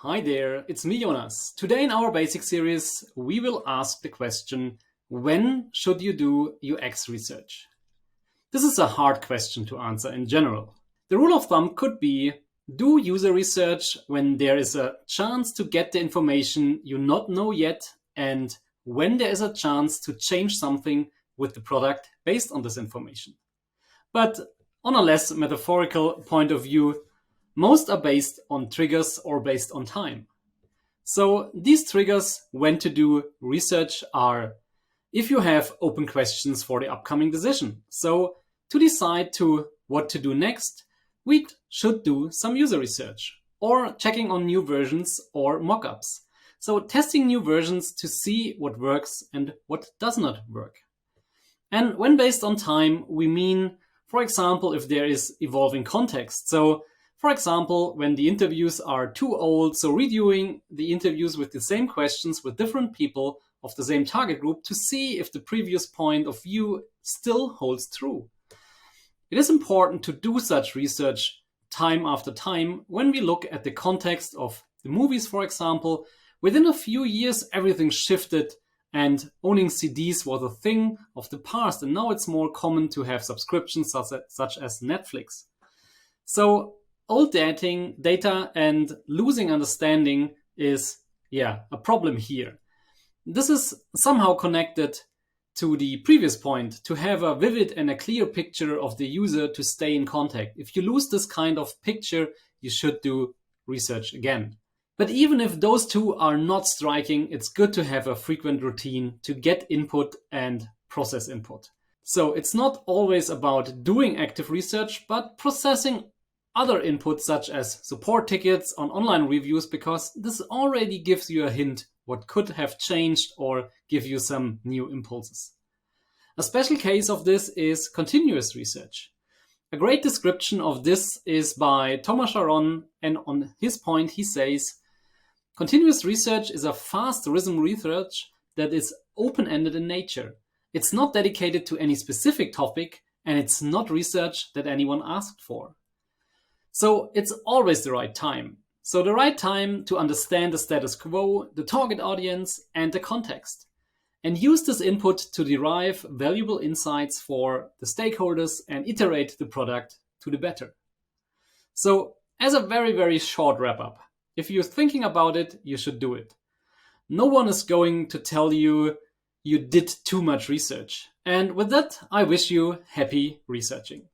Hi there, it's me Jonas. Today in our basic series, we will ask the question, when should you do UX research? This is a hard question to answer in general. The rule of thumb could be, do user research when there is a chance to get the information you not know yet and when there is a chance to change something with the product based on this information. But on a less metaphorical point of view, most are based on triggers or based on time. So these triggers when to do research are if you have open questions for the upcoming decision. So to decide what to do next, we should do some user research or checking on new versions or mockups. So testing new versions to see what works and what does not work. And when based on time, we mean, for example, if there is evolving context. So for example, when the interviews are too old, so redoing the interviews with the same questions with different people of the same target group to see if the previous point of view still holds true. It is important to do such research time after time when we look at the context of the movies, for example. Within a few years, everything shifted and owning CDs was a thing of the past, and now it's more common to have subscriptions such as Netflix. So old data and losing understanding is, a problem here. This is somehow connected to the previous point, to have a vivid and a clear picture of the user to stay in contact. If you lose this kind of picture, you should do research again. But even if those two are not striking, it's good to have a frequent routine to get input and process input. So it's not always about doing active research, but processing other inputs such as support tickets on online reviews, because this already gives you a hint what could have changed or give you some new impulses. A special case of this is continuous research. A great description of this is by Thomas Sharon, and on his point he says, continuous research is a fast rhythm research that is open-ended in nature. It's not dedicated to any specific topic, and it's not research that anyone asked for. So it's always the right time. So the right time to understand the status quo, the target audience, and the context. And use this input to derive valuable insights for the stakeholders and iterate the product to the better. So as a very, very short wrap up, if you're thinking about it, you should do it. No one is going to tell you you did too much research. And with that, I wish you happy researching.